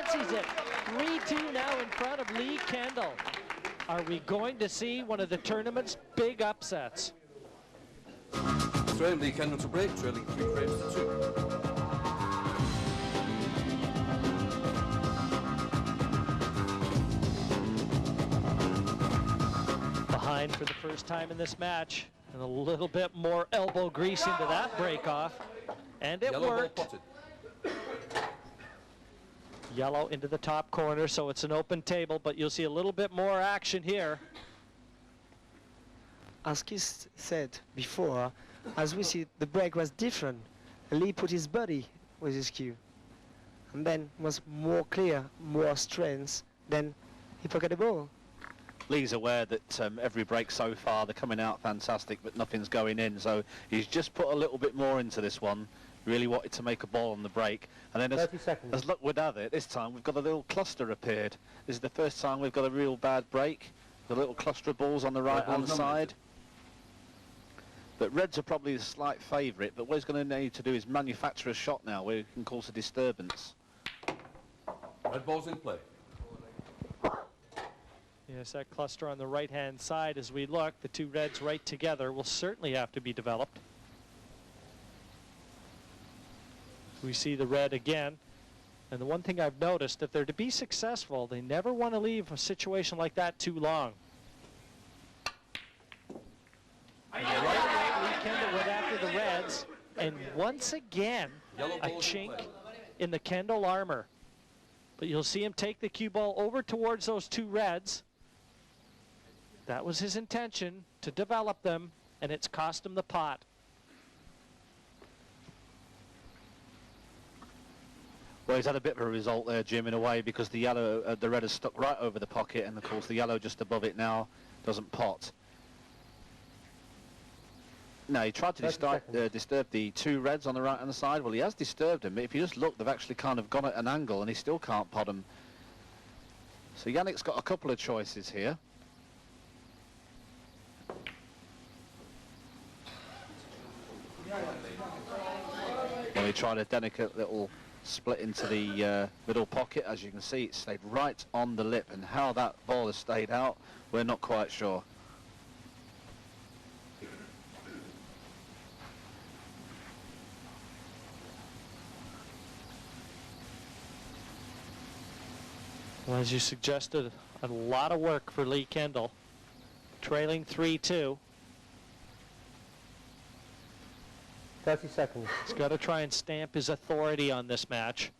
fancies it. 3-2 now in front of Lee Kendall. Are we going to see one of the tournament's big upsets? Lee Kendall to break, trailing 3 frames to 2. Behind for the first time in this match, and a little bit more elbow grease into that break off, and it worked. Yellow into the top corner, so it's an open table, but you'll see a little bit more action here. As Keith said before, as we see, the break was different. Lee put his body with his cue, and then was more clear, more strength, then he pocketed the ball. Lee's aware that every break so far, they're coming out fantastic, but nothing's going in. So he's just put a little bit more into this one. Really wanted to make a ball on the break. And then as luck would have it, this time we've got a little cluster appeared. This is the first time we've got a real bad break. The little cluster of balls on the right-hand side. But reds are probably the slight favourite, but what he's going to need to do is manufacture a shot now where he can cause a disturbance. Red ball's in play. Yes, that cluster on the right-hand side as we look, the two reds right together will certainly have to be developed. We see the red again, and the one thing I've noticed, if they're to be successful, they never want to leave a situation like that too long. Right away, Lee Kendall went after the reds, and once again, a chink in the Kendall armor. But you'll see him take the cue ball over towards those two reds. That was his intention, to develop them, and it's cost him the pot. Well, he's had a bit of a result there, Jim, in a way, because the yellow, the red is stuck right over the pocket, and of course the yellow just above it now doesn't pot. No, he tried to disturb the two reds on the right-hand side. Well, he has disturbed them, but if you just look, they've actually kind of gone at an angle, and he still can't pot them. So Yannick's got a couple of choices here. Well, he tried a delicate little split into the middle pocket. As you can see, it stayed right on the lip, and how that ball has stayed out, we're not quite sure. Well, as you suggested, a lot of work for Lee Kendall, trailing 3-2. 30 seconds. He's got to try and stamp his authority on this match.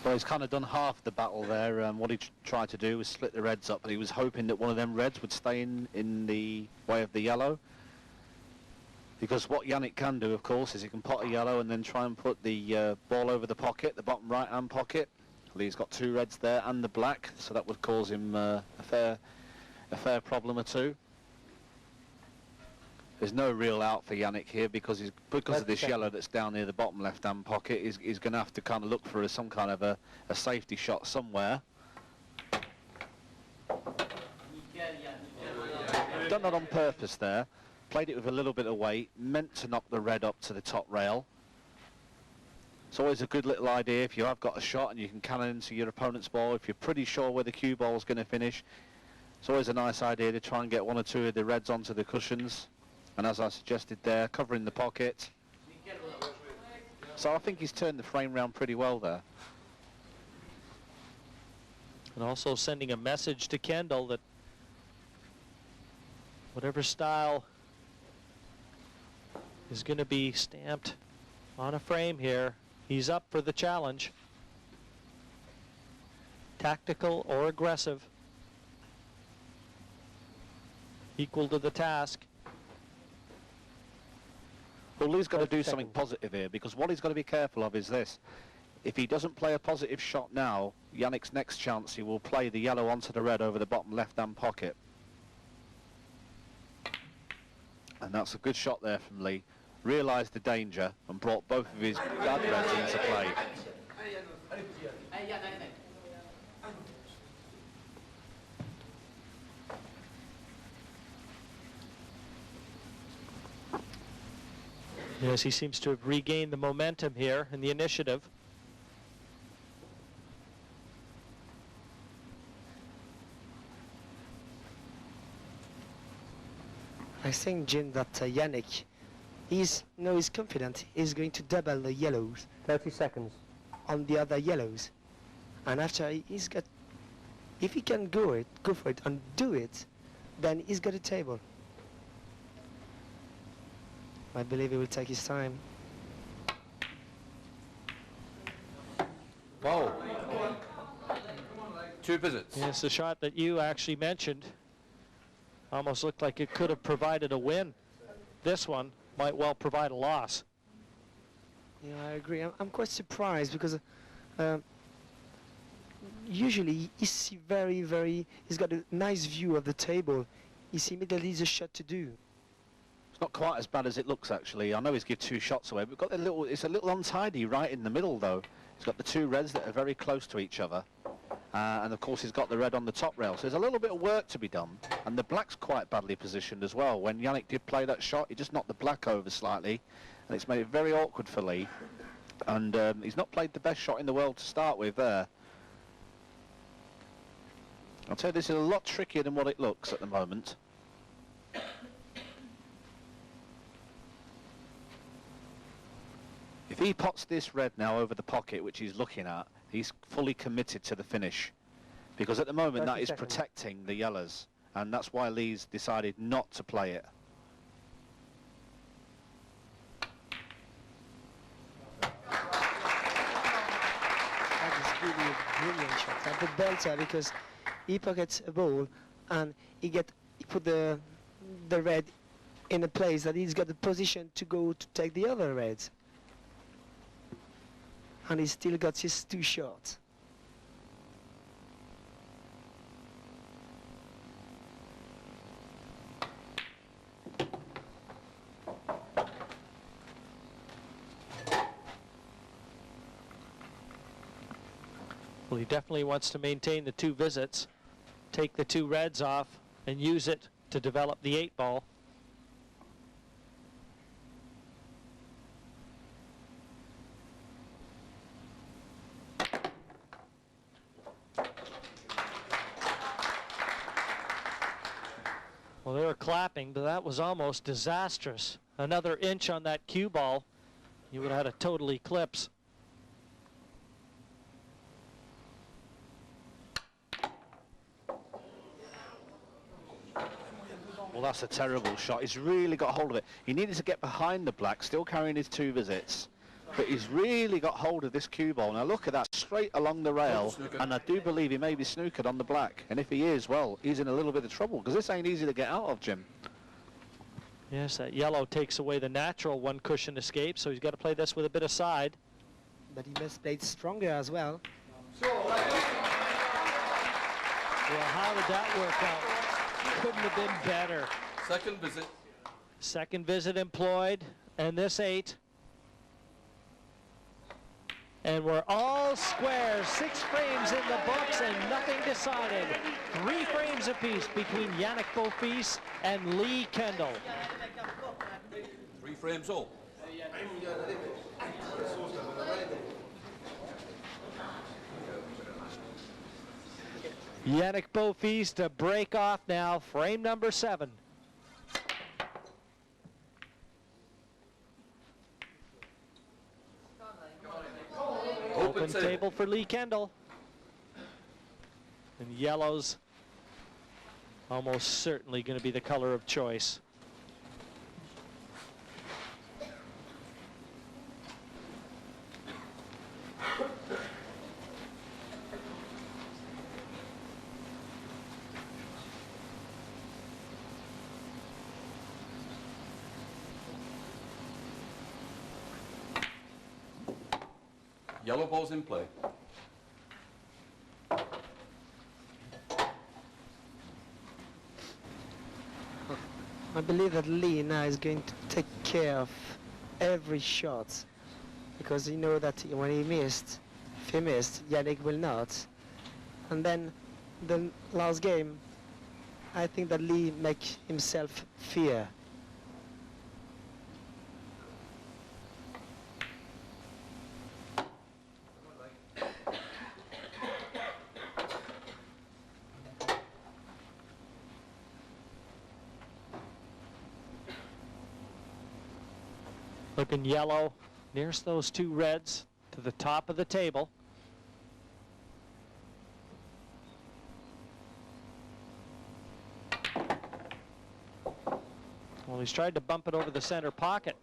Well, he's kind of done half the battle there. What he tried to do was split the reds up, but he was hoping that one of them reds would stay in the way of the yellow. Because what Yannick can do, of course, is he can pot a yellow and then try and put the ball over the pocket, the bottom right-hand pocket. Well, he's got two reds there and the black, so that would cause him a fair problem or two. There's no real out for Yannick here because of this yellow that's down near the bottom left-hand pocket. He's going to have to kind of look for some kind of a safety shot somewhere. Done that on purpose there. Played it with a little bit of weight, meant to knock the red up to the top rail. It's always a good little idea if you have got a shot and you can cannon into your opponent's ball. If you're pretty sure where the cue ball is going to finish, it's always a nice idea to try and get one or two of the reds onto the cushions. And as I suggested there, covering the pocket. So I think he's turned the frame round pretty well there. And also sending a message to Kendall that whatever style is going to be stamped on a frame here, he's up for the challenge. Tactical or aggressive, equal to the task. Well, Lee's got to do something positive here, because what he's got to be careful of is this. If he doesn't play a positive shot now, Yannick's next chance, he will play the yellow onto the red over the bottom left-hand pocket. And that's a good shot there from Lee. Realised the danger and brought both of his bad reds into play. Yes, he seems to have regained the momentum here and the initiative. I think, Jim, that Yannick, he's confident. He's going to double the yellows. 30 seconds. On the other yellows. And after he's got, if he can go for it and do it, then he's got a table. I believe he will take his time. Foul. 2 visits. Yes, the shot that you actually mentioned almost looked like it could have provided a win. This one might well provide a loss. Yeah, I agree. I'm quite surprised because usually he's he's got a nice view of the table. He's immediately a shot to do. It's not quite as bad as it looks, actually. I know he's given 2 shots away, but it's a little untidy right in the middle, though. He's got the 2 reds that are very close to each other. And of course he's got the red on the top rail, so there's a little bit of work to be done. And the black's quite badly positioned as well. When Yannick did play that shot, he just knocked the black over slightly, and it's made it very awkward for Lee. And he's not played the best shot in the world to start with there. I'll tell you, this is a lot trickier than what it looks at the moment. If he pots this red now over the pocket, which he's looking at, he's fully committed to the finish. Because at the moment that is protecting the yellows. And that's why Lee's decided not to play it. That is really a brilliant shot at the belter, because he pockets a ball and he put the red in a place that he's got the position to go to take the other reds. And he still got his 2 shots. Well, he definitely wants to maintain the 2 visits, take the 2 reds off, and use it to develop the 8 ball. Well, they were clapping, but that was almost disastrous. Another inch on that cue ball, you would have had a total eclipse. Well, that's a terrible shot. He's really got hold of it. He needed to get behind the black, still carrying his 2 visits. But he's really got hold of this cue ball. Now look at that, straight along the rail. And I do believe he may be snookered on the black. And if he is, well, he's in a little bit of trouble, because this ain't easy to get out of, Jim. Yes, that yellow takes away the natural 1 cushion escape, so he's got to play this with a bit of side. But he must play it stronger as well. Well, how did that work out? Couldn't have been better. 2nd visit. 2nd visit employed, and this 8. And we're all square, 6 frames in the books and nothing decided. 3 frames apiece between Yannick Beaufils and Lee Kendall. 3 frames all. Yannick Beaufils to break off now, frame number 7. Open table for Lee Kendall. And yellow's almost certainly going to be the color of choice. Yellow ball's in play. I believe that Lee now is going to take care of every shot, because you know that when if he missed, Yannick will not. And then the last game, I think that Lee make himself fear. Looking yellow nearest those two reds to the top of the table. Well, he's tried to bump it over the center pocket.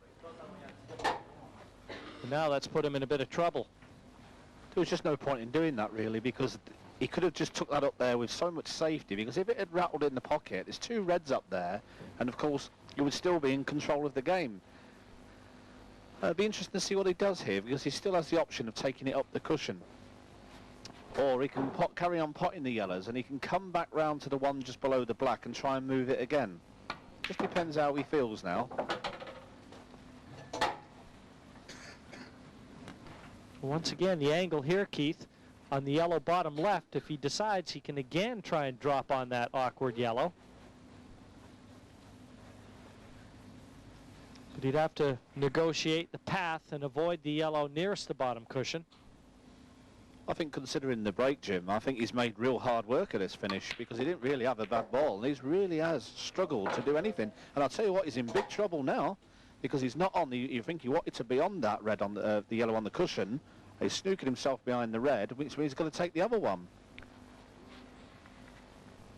And now that's put him in a bit of trouble. There was just no point in doing that, really, because he could have just took that up there with so much safety, because if it had rattled in the pocket, there's two reds up there, and of course, you would still be in control of the game. It'd be interesting to see what he does here, because he still has the option of taking it up the cushion. Or he can carry on potting the yellows, and he can come back round to the one just below the black and try and move it again. Just depends how he feels now. Once again, the angle here, Keith, on the yellow bottom left, if he decides he can again try and drop on that awkward yellow. But he'd have to negotiate the path and avoid the yellow nearest the bottom cushion. I think considering the break, Jim, I think he's made real hard work of this finish, because he didn't really have a bad ball, and he really has struggled to do anything. And I'll tell you what, he's in big trouble now, because he's not on the, you think he wanted to be on that red on the yellow on the cushion. He's snookered himself behind the red, which means he's going to take the other one.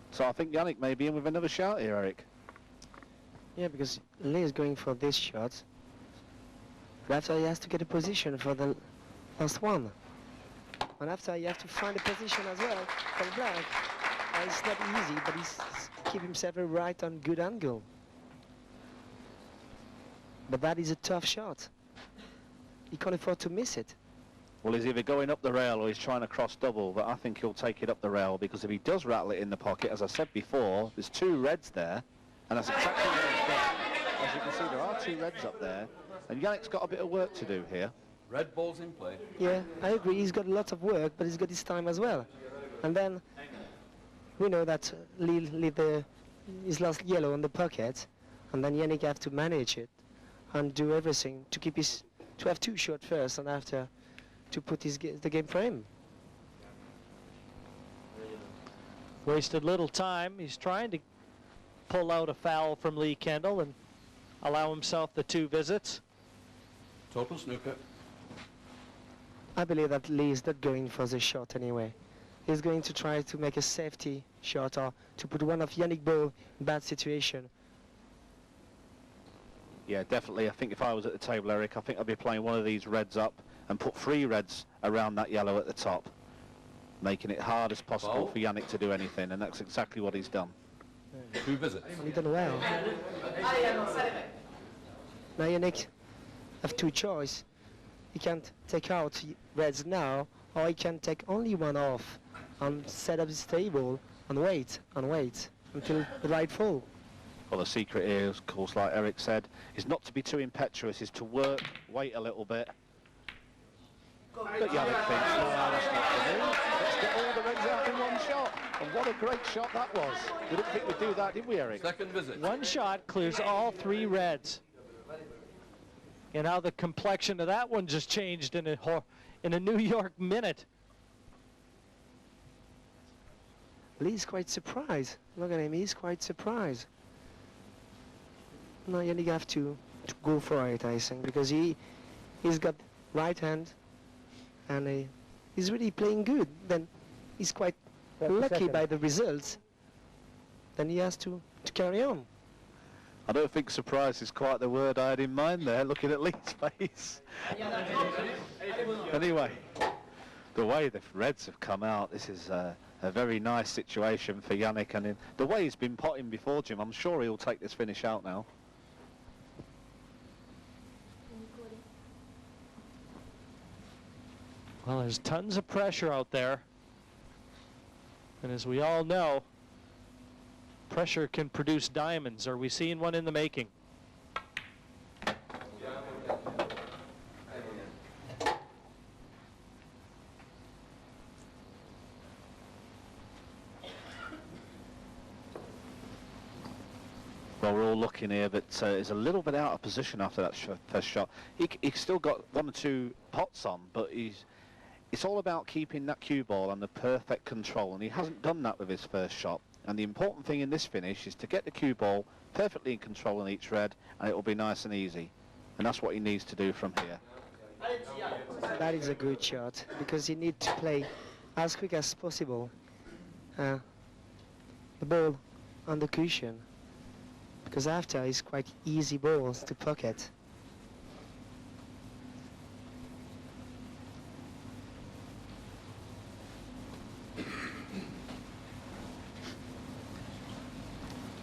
So I think Yannick may be in with another shot here, Eric. Yeah, because Lee is going for this shot. But after he has to get a position for the last one. And after you have to find a position as well for the black. It's not easy, but he's keep himself right on good angle. But that is a tough shot. He can't afford to miss it. Well, he's either going up the rail or he's trying to cross double, but I think he'll take it up the rail, because if he does rattle it in the pocket, as I said before, there's two reds there, and that's exactly what he's done. As you can see, there are two reds up there, and Yannick's got a bit of work to do here. Red ball's in play. Yeah, I agree. He's got lots of work, but he's got his time as well. And then we know that Lee leave his last yellow on the pocket, and then Yannick have to manage it and do everything to keep to have two shots first, and after to put the game for him. Wasted little time. He's trying to pull out a foul from Lee Kendall and allow himself the two visits. Total snooker. I believe that Lee is not going for the shot anyway. He's going to try to make a safety shot, or to put one of Yannick ball in bad situation. Yeah, definitely. I think if I was at the table, Eric, I think I'd be playing one of these reds up and put three reds around that yellow at the top, making it hard as possible for Yannick to do anything, and that's exactly what he's done. Two visits. And he done well. Now Yannick have two choices. He can't take out reds now, or he can take only one off and set up his table and wait until the right fall. Well, the secret here, of course, like Eric said, is not to be too impetuous, is to work, wait a little bit. But Yannick thinks, no, that's not for me. Let's get all the reds out in one shot. And what a great shot that was. We didn't think we'd do that, did we, Eric? Second visit. One shot clears all three reds. And how the complexion of that one just changed in a New York minute. Lee's quite surprised. Look at him, he's quite surprised. Now Yannick have to go for it, I think, because he's got right hand, and he's really playing good. Then he's quite lucky by the results. Then he has to carry on. I don't think surprise is quite the word I had in mind there, looking at Lee's face. Anyway, the way the reds have come out, this is a very nice situation for Yannick, and the way he's been potting before, Jim, I'm sure he'll take this finish out now. Well, there's tons of pressure out there. And as we all know, pressure can produce diamonds. Are we seeing one in the making? Well, we're all looking here, but he's a little bit out of position after that first shot. He's still got one or two pots on, but it's all about keeping that cue ball under perfect control, and he hasn't done that with his first shot. And the important thing in this finish is to get the cue ball perfectly in control on each red, and it will be nice and easy. and that's what he needs to do from here. That is a good shot, because he needs to play as quick as possible. The ball on the cushion, because after it's quite easy balls to pocket.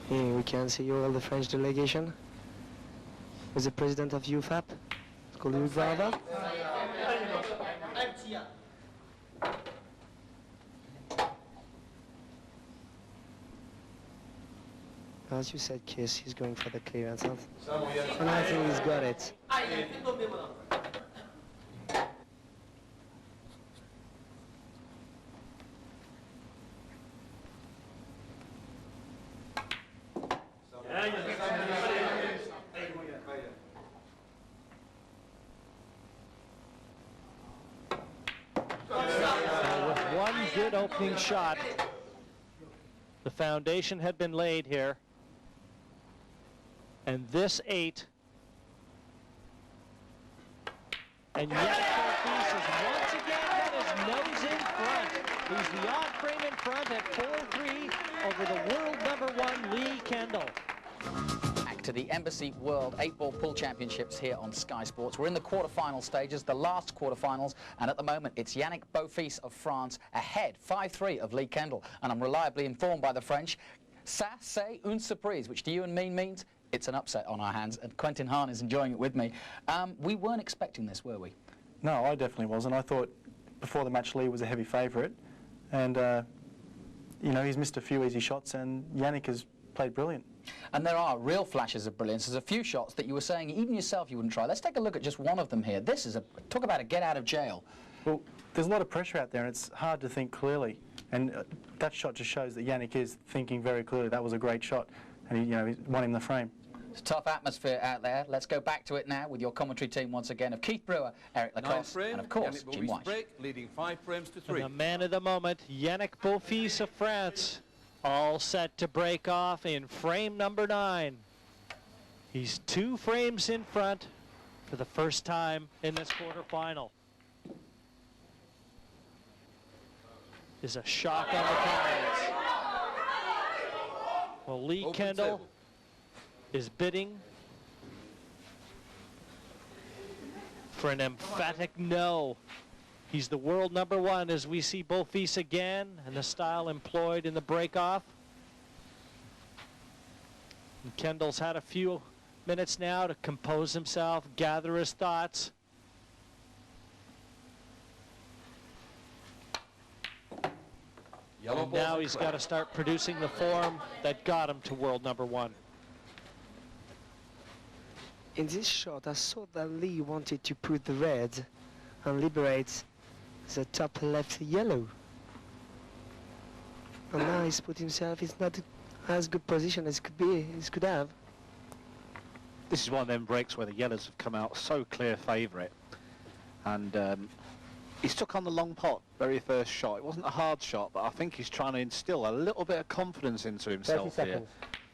Here we can see all the French delegation with the president of UFAP, it's called Ubrava. As you said, Kiss, he's going for the clearance. And I think he's got it. With one good opening shot, the foundation had been laid here. And this 8, and Yannick Beaufils is once again got his nose in front. He's the odd frame in front at 4-3 over the world #1 Lee Kendall. Back to the Embassy World 8-Ball Pool Championships here on Sky Sports. We're in the quarterfinal stages, the last quarterfinals, and at the moment it's Yannick Beaufils of France ahead 5-3 of Lee Kendall. And I'm reliably informed by the French, ça c'est une surprise, which to you and me means it's an upset on our hands, and Quentin Hahn is enjoying it with me. We weren't expecting this, were we? No, I definitely wasn't. I thought before the match Lee was a heavy favourite, and you know, he's missed a few easy shots, and Yannick has played brilliant. And there are real flashes of brilliance. There's a few shots that you were saying even yourself you wouldn't try. Let's take a look at just one of them here. This is talk about a get out of jail. Well, there's a lot of pressure out there, and it's hard to think clearly, and that shot just shows that Yannick is thinking very clearly. That was a great shot, and he won him the frame. It's a tough atmosphere out there. Let's go back to it now with your commentary team once again of Keith Brewer, Eric Lacoste, and of course, Jim White. Break, leading 5 frames to 3. And the man of the moment, Yannick Beaufils of France, all set to break off in frame number 9. He's 2 frames in front for the first time in this quarterfinal. Is a shock on the cards. Well, Lee Kendall is bidding for an emphatic no. He's the world #1 as we see Beaufils again, and the style employed in the break-off. And Kendall's had a few minutes now to compose himself, gather his thoughts. Yellow And now he's got to start producing the form that got him to world #1. In this shot, I saw that Lee wanted to put the red and liberate the top left yellow. And now he's put himself, it's not as good position as could have. This is one of them breaks where the yellows have come out so clear favourite, and he's took on the long pot very first shot. It wasn't a hard shot, but I think he's trying to instill a little bit of confidence into himself here.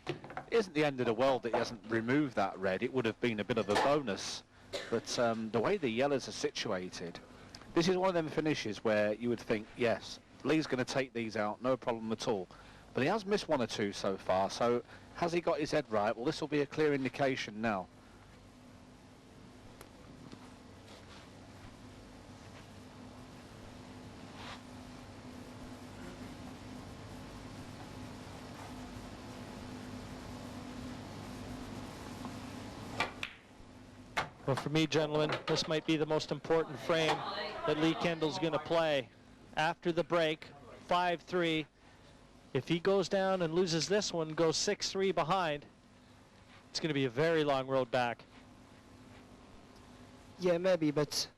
It isn't the end of the world that he hasn't removed that red. It would have been a bit of a bonus, but the way the yellows are situated, this is one of them finishes where you would think, yes, Lee's going to take these out, no problem at all. But he has missed 1 or 2 so far, so has he got his head right? Well, this will be a clear indication now. Well, for me, gentlemen, this might be the most important frame that Lee Kendall's going to play. After the break, 5-3. If he goes down and loses this one, goes 6-3 behind, it's going to be a very long road back. Yeah, maybe, but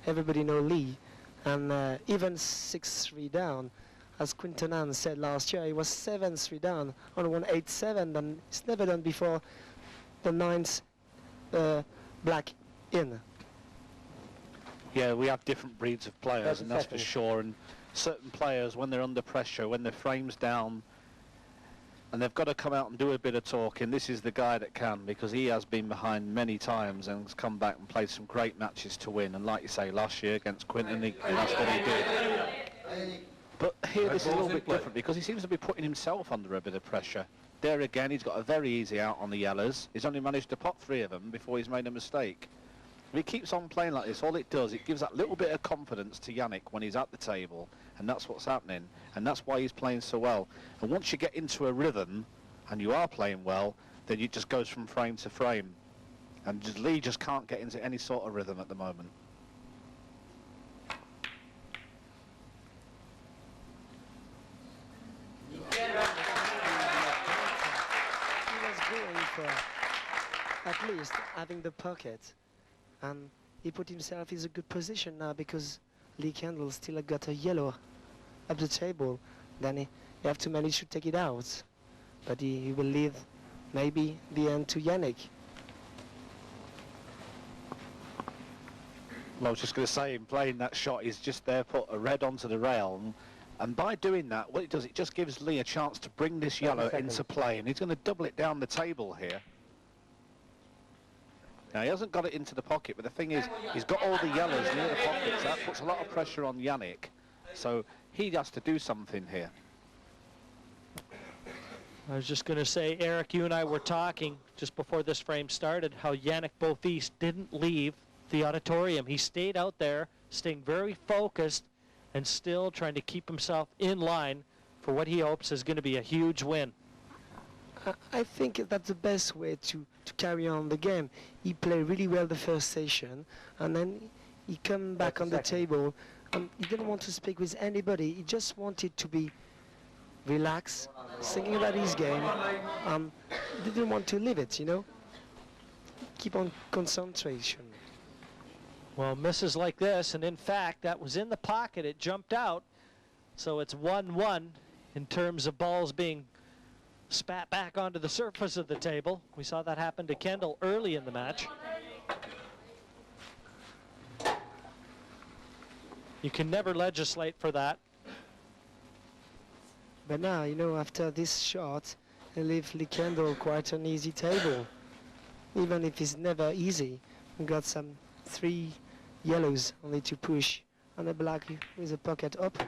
everybody know Lee. And even 6-3 down, as Quentin Hahn said last year, he was 7-3 down on 1-8-7, and it's never done before the 9th black in. Yeah, we have different breeds of players, and that's for sure. And certain players, when they're under pressure, when their frame's down, And they've got to come out and do a bit of talking. This is the guy that can, because he has been behind many times and has come back and played some great matches to win. And like you say, last year against Quinton, that's what he did. But here this is a little bit different because he seems to be putting himself under a bit of pressure. There again, he's got a very easy out on the yellows. He's only managed to pot 3 of them before he's made a mistake. If he keeps on playing like this, all it does, it gives that little bit of confidence to Yannick when he's at the table, and that's what's happening, and that's why he's playing so well. And once you get into a rhythm, and you are playing well, then it just goes from frame to frame. And Lee just can't get into any sort of rhythm at the moment. He was going for at least having the pocket, and he put himself in a good position now because Lee Kendall still got a yellow up the table. Then he have to manage to take it out, but he will leave maybe the end to Yannick. Well, I was just going to say, in playing that shot, he's just there, put a red onto the rail, and by doing that, what it does, it just gives Lee a chance to bring this yellow into play, and he's going to double it down the table here. Now, he hasn't got it into the pocket, but the thing is, he's got all the yellows near the pockets. That puts a lot of pressure on Yannick, so he has to do something here. I was just going to say, Eric, you and I were talking just before this frame started, how Yannick Beaufils didn't leave the auditorium. He stayed out there, staying very focused and still trying to keep himself in line for what he hopes is going to be a huge win. I think that's the best way to carry on the game. He played really well the first session, and then he come back on the table. He didn't want to speak with anybody. He just wanted to be relaxed, thinking about his game. He didn't want to leave it, you know. Keep on concentration. Well, misses like this, and in fact, that was in the pocket. It jumped out, so it's 1-1 in terms of balls being spat back onto the surface of the table. We saw that happen to Kendall early in the match. You can never legislate for that. But now, you know, after this shot, he leave Lee Kendall quite an easy table. Even if it's never easy, we got some 3 yellows only to push, and a black with a pocket open.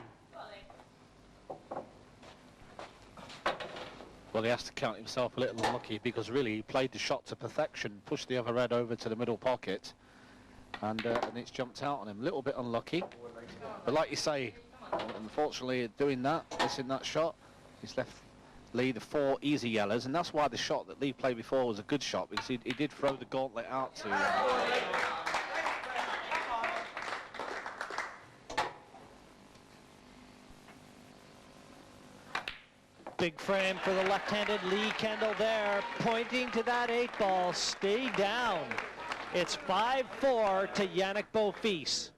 Well, he has to count himself a little unlucky because really he played the shot to perfection, pushed the other red over to the middle pocket, and it's jumped out on him. A little bit unlucky, but like you say, unfortunately doing that, missing that shot, he's left Lee the 4 easy yellows, and that's why the shot that Lee played before was a good shot, because he did throw the gauntlet out to Big frame for the left-handed Lee Kendall there, pointing to that 8 ball. Stay down. It's 5-4 to Yannick Beaufils.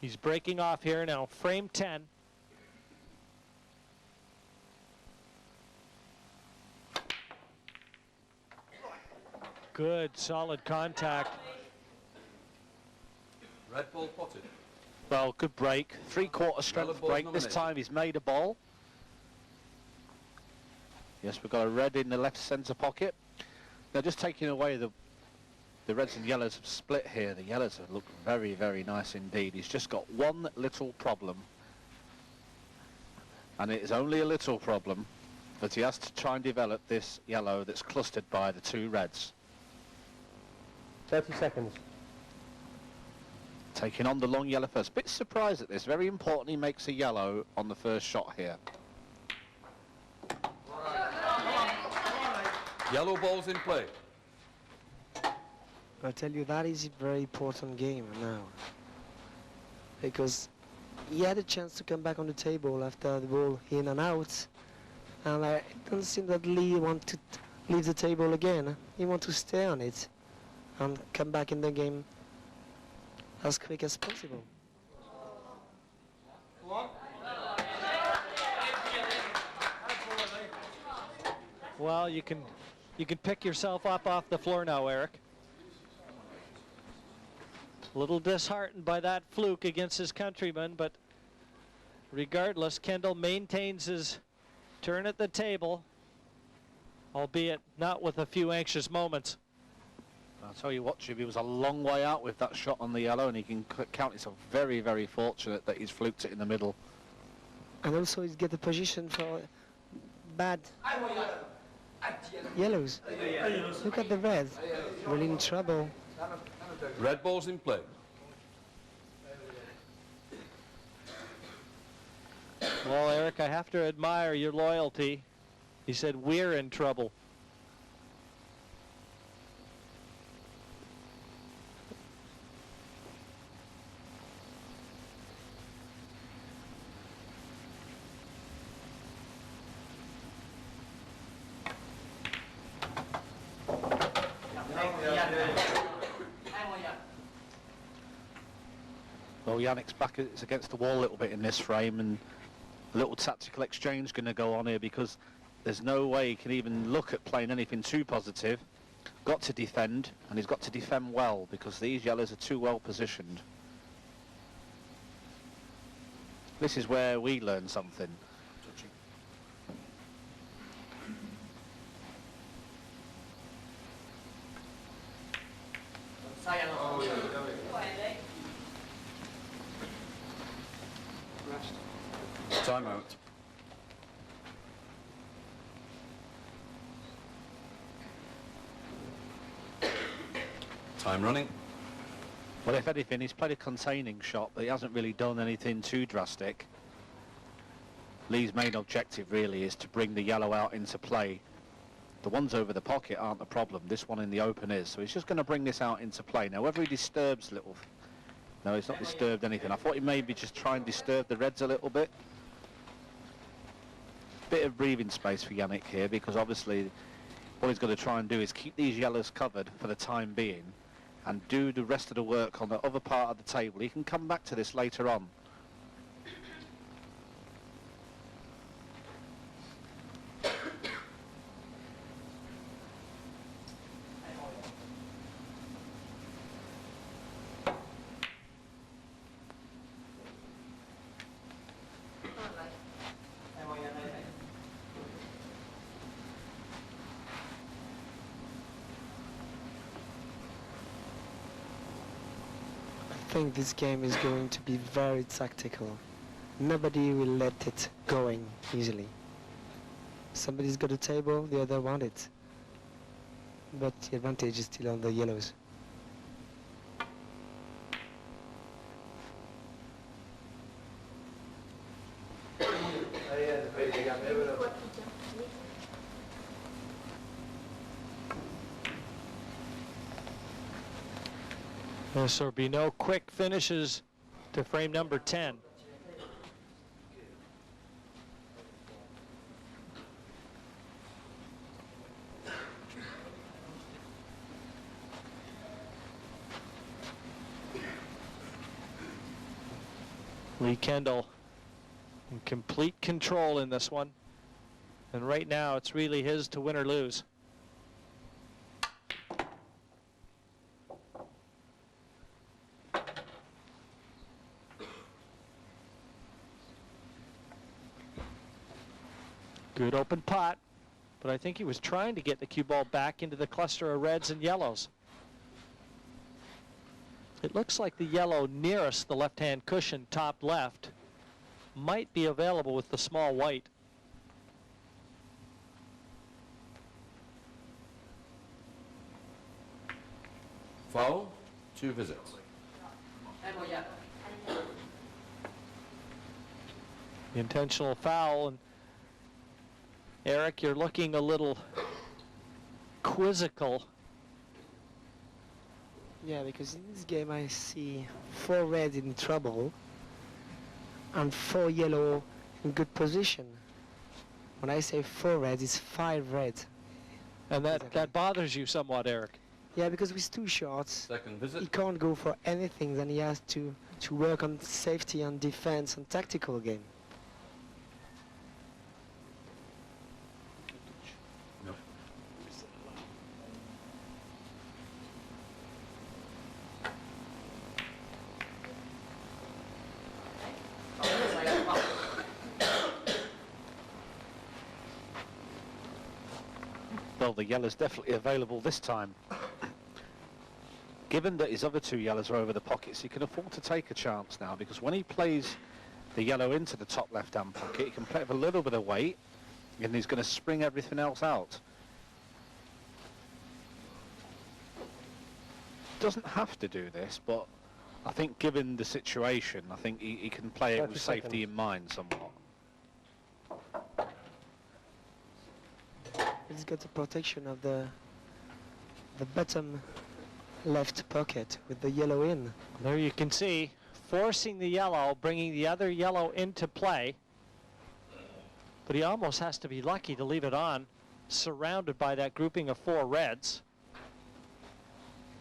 He's breaking off here now, frame 10. Good, solid contact. Red ball potted. well, good break. 3/4 strength break. This time he's made a ball. Yes, we've got a red in the left centre pocket. Now just taking away the reds and yellows have split here. The yellows have looked very, very nice indeed. He's just got one little problem. And it is only a little problem, but he has to try and develop this yellow that's clustered by the 2 reds. 30 seconds. Taking on the long yellow first. Bit surprised at this. Very important he makes a yellow on the first shot here. Yellow ball's in play. I tell you, that is a very important game now, because he had a chance to come back on the table after the ball in and out, and I don't think that Lee want to leave the table again. He want to stay on it and come back in the game as quick as possible. Well, you can pick yourself up off the floor now, Eric. A little disheartened by that fluke against his countryman, but regardless, Kendall maintains his turn at the table. albeit not with a few anxious moments. I'll tell you what, Jim, he was a long way out with that shot on the yellow, and he can count himself very, very fortunate that he's fluked it in the middle. And also he's get a position for bad yellows. Look at the red, really in trouble. Red ball's in play. Well, Eric, I have to admire your loyalty. He said, we're in trouble. Well, Yannick's back is against the wall a little bit in this frame, and a little tactical exchange going to go on here, because there's no way he can even look at playing anything too positive. Got to defend, and he's got to defend well, because these yellows are too well positioned. This is where we learn something. Time out. Time running. Well, if anything, he's played a containing shot, but he hasn't really done anything too drastic. Lee's main objective really is to bring the yellow out into play. The ones over the pocket aren't the problem. This one in the open is. So he's just going to bring this out into play. Now, whether he disturbs little... No, he's not disturbed anything. I thought he maybe just try and disturb the reds a little bit. Bit of breathing space for Yannick here, because obviously what he's going to try and do is keep these yellows covered for the time being and do the rest of the work on the other part of the table. He can come back to this later on. I think this game is going to be very tactical. Nobody will let it going easily. Somebody's got a table, the other want it. But the advantage is still on the yellows. Yes, there'll be no quick finishes to frame number 10. Lee Kendall in complete control in this one. And right now it's really his to win or lose. Good open pot, but I think he was trying to get the cue ball back into the cluster of reds and yellows. It looks like the yellow nearest the left-hand cushion, top left, might be available with the small white. Foul, 2 visits. The intentional foul, and Eric, you're looking a little quizzical. Yeah, because in this game I see 4 red in trouble and 4 yellow in good position. When I say 4 red, it's 5 red. And that bothers you somewhat, Eric. Yeah, because with 2 shots, Second visit. he can't go for anything, then he has to work on safety and defense and tactical game. No. Well, the yellow's definitely available this time. Given that his other two yellows are over the pockets, he can afford to take a chance now, because when he plays the yellow into the top left-hand pocket, he can play with a little bit of weight, and he's going to spring everything else out. Doesn't have to do this, but I think given the situation, I think he can play it with safety in mind somewhat. He's got the protection of the bottom left pocket with the yellow in. There you can see, forcing the yellow, bringing the other yellow into play. But he almost has to be lucky to leave it on, surrounded by that grouping of 4 reds.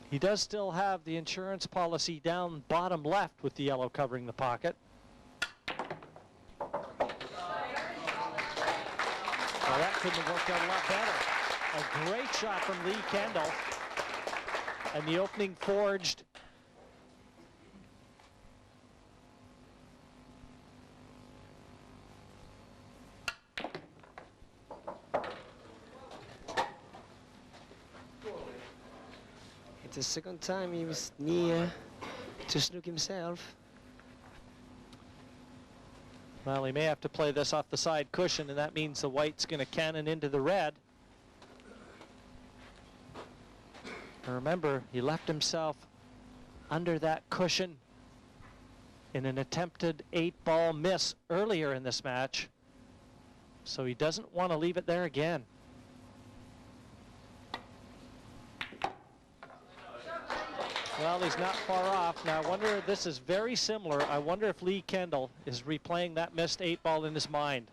He does still have the insurance policy down bottom left with the yellow covering the pocket. Well, that couldn't have worked out a lot better. A great shot from Lee Kendall. And the opening forged. It's the second time he was near to snook himself. Well, he may have to play this off the side cushion, and that means the white's going to cannon into the red. And remember, he left himself under that cushion in an attempted 8-ball miss earlier in this match. So he doesn't want to leave it there again. Well, he's not far off. Now, I wonder if this is very similar. I wonder if Lee Kendall is replaying that missed 8-ball in his mind.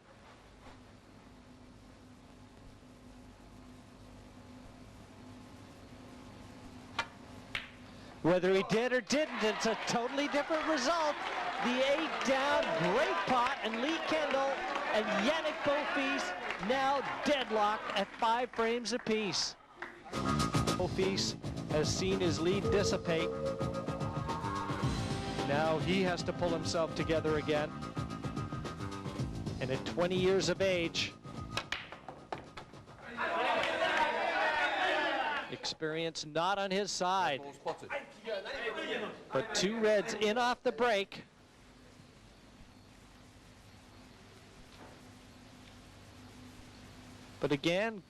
Whether he did or didn't, it's a totally different result. The 8 down, great pot, and Lee Kendall and Yannick Beaufils now deadlocked at 5 frames apiece. Beaufils has seen his lead dissipate. Now he has to pull himself together again. And at 20 years of age, experience not on his side. But 2 reds in off the break. But again,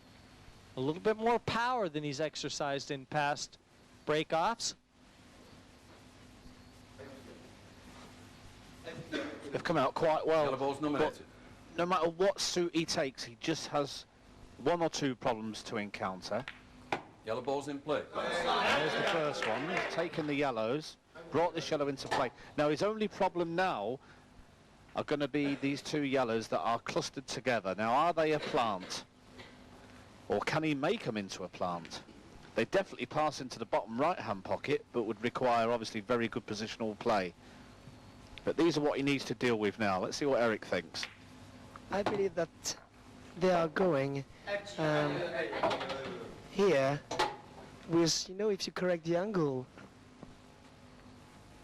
a little bit more power than he's exercised in past break-offs. They've come out quite well. Yellow ball's nominated. No matter what suit he takes, he just has 1 or 2 problems to encounter. Yellow ball's in play. There's the first one. He's taken the yellows, brought this yellow into play. Now his only problem now are going to be these 2 yellows that are clustered together. Now, are they a plant? Or can he make them into a plant? They definitely pass into the bottom right-hand pocket, but would require obviously very good positional play. But these are what he needs to deal with now. Let's see what Eric thinks. I believe that they are going here with, you know, if you correct the angle,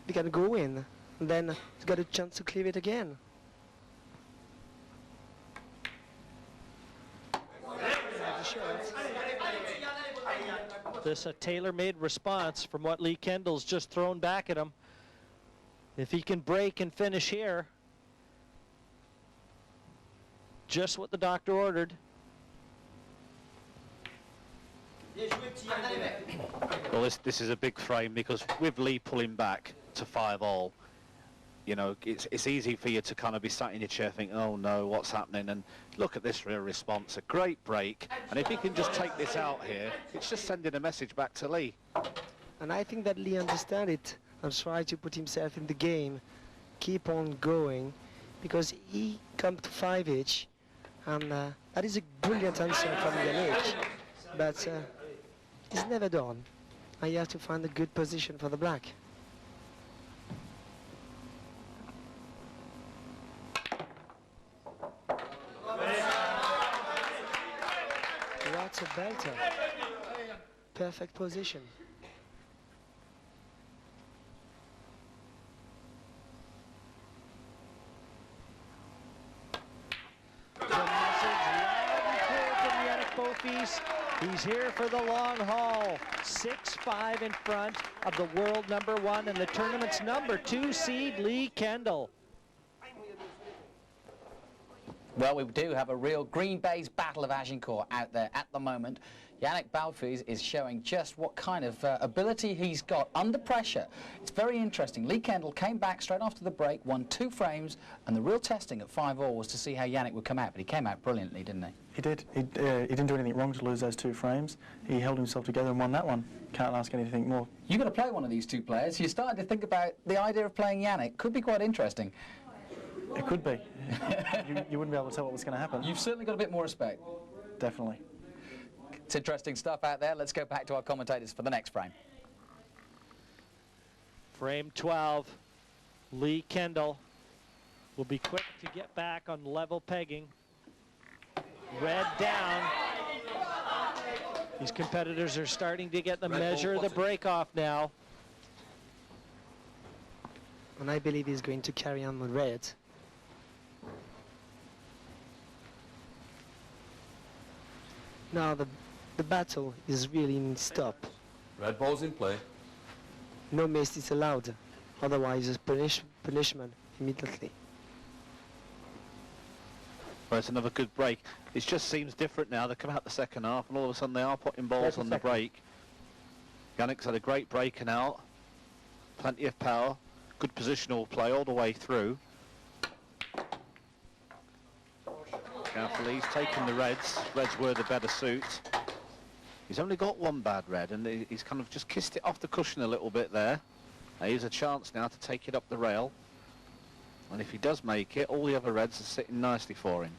they can go in, and then he's got a chance to clear it again. This a tailor-made response from what Lee Kendall's just thrown back at him. If he can break and finish here, just what the doctor ordered. Well, this is a big frame, because with Lee pulling back to 5-all, you know, it's easy for you to kind of be sat in your chair thinking, oh no, what's happening? And look at this real response, a great break. And if he can just take this out here, it's just sending a message back to Lee. And I think that Lee understands it and tries to put himself in the game, keep on going, because he comes to 5 each, and that is a brilliant answer from Yannick, but it's never done. And you have to find a good position for the black. That's a belter. Perfect position. The message loud and clear from Yannick Beaufils. He's here for the long haul. 6-5 in front of the world #1 and the tournament's #2 seed, Lee Kendall. Well, we do have a real Green Bay's Battle of Agincourt out there at the moment. Yannick Beaufils is showing just what kind of ability he's got under pressure. It's very interesting. Lee Kendall came back straight after the break, won 2 frames, and the real testing at 5-all was to see how Yannick would come out, but he came out brilliantly, didn't he? He did. He didn't do anything wrong to lose those 2 frames. He held himself together and won that one. Can't ask anything more. You're going to play one of these 2 players. You're starting to think about the idea of playing Yannick. Could be quite interesting. It could be. you wouldn't be able to tell what was going to happen. You've certainly got a bit more respect. Definitely. It's interesting stuff out there. Let's go back to our commentators for the next frame. Frame 12. Lee Kendall will be quick to get back on level pegging. Red down. These competitors are starting to get the measure of the break off now. And I believe he's going to carry on with red. Now the battle is really in stop. Red ball's in play. No miss is allowed, otherwise it's punishment immediately. Well, it's another good break. It just seems different now. They come out the second half and all of a sudden they are putting balls on the break. Yannick's had a great breaking out. Plenty of power. Good positional play all the way through. Carefully, he's taking the reds. Reds were the better suit. He's only got 1 bad red, and he's kind of just kissed it off the cushion a little bit there. Here's a chance now to take it up the rail. And if he does make it, all the other reds are sitting nicely for him.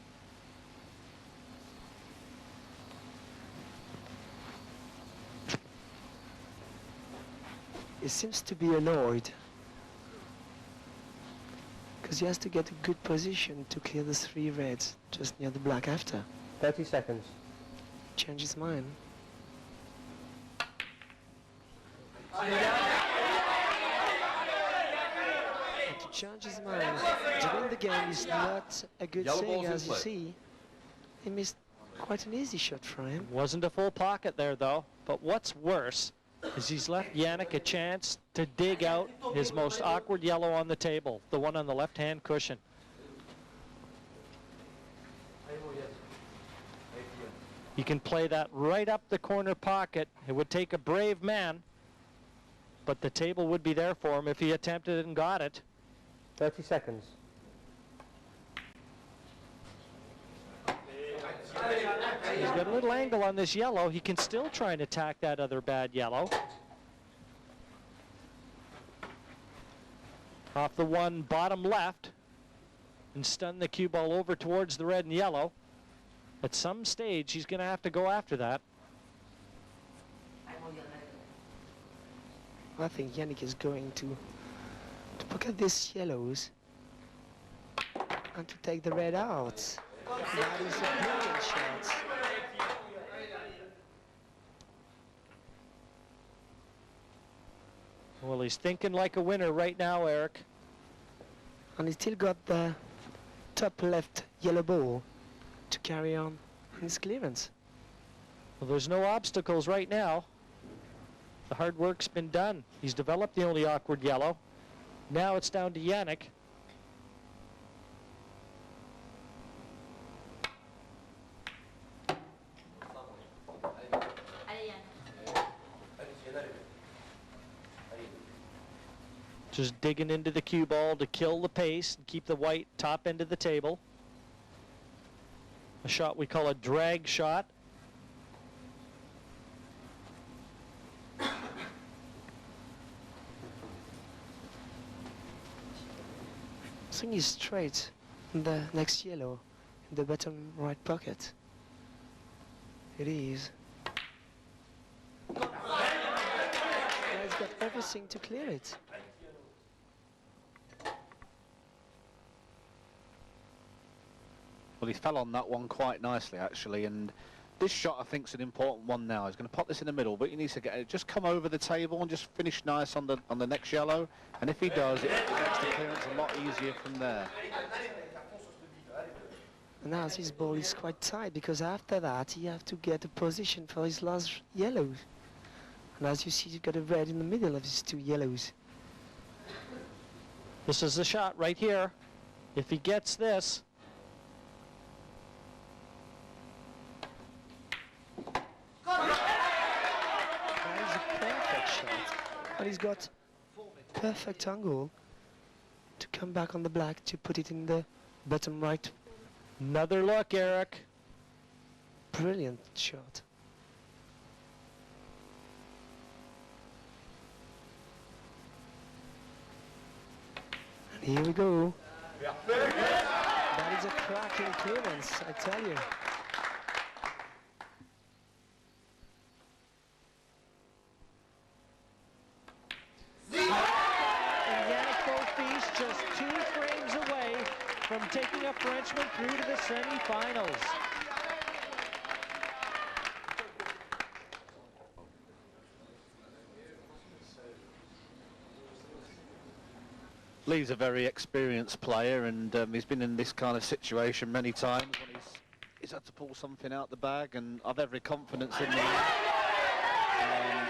He seems to be annoyed, because he has to get a good position to clear the 3 reds just near the black after. 30 seconds. Change his mind. And to change his mind during the game is not a good Yellow thing, ball's in as you play. see. He missed quite an easy shot for him. Wasn't a full pocket there though, but what's worse is he's left Yannick a chance to dig out his most awkward yellow on the table, the one on the left-hand cushion. You can play that right up the corner pocket. It would take a brave man, but the table would be there for him if he attempted it and got it. 30 seconds. He's got a little angle on this yellow. He can still try and attack that other bad yellow. Off the one bottom left and stun the cue ball over towards the red and yellow. At some stage, he's going to have to go after that. I think Yannick is going to pocket these yellows and to take the red out. That is a brilliant shot. Well, he's thinking like a winner right now, Eric. And he still got the top left yellow ball to carry on his clearance. Well, there's no obstacles right now. The hard work's been done. He's developed the only awkward yellow. Now it's down to Yannick. Just digging into the cue ball to kill the pace and keep the white top end of the table. A shot we call a drag shot. Swing is straight in the next yellow, in the bottom right pocket. It is. He's got everything to clear it. Well, he fell on that one quite nicely, actually, and this shot, I think, is an important one now. He's going to pop this in the middle, but he needs to get it. Just come over the table and just finish nice on the next yellow, and if he does, it makes the clearance a lot easier from there. And now his ball is quite tight because after that he have to get a position for his last yellow. And as you see, you've got a red in the middle of his two yellows. This is the shot right here. If he gets this. That is a perfect shot. And he's got perfect angle to come back on the black to put it in the bottom right. Another look, Eric. Brilliant shot. And here we go. That is a cracking clearance, I tell you. And Yannick Beaufils just 2 frames away from taking a Frenchman through to the semi-finals. Lee's a very experienced player, and he's been in this kind of situation many times when he's had to pull something out the bag, and I've every confidence in him.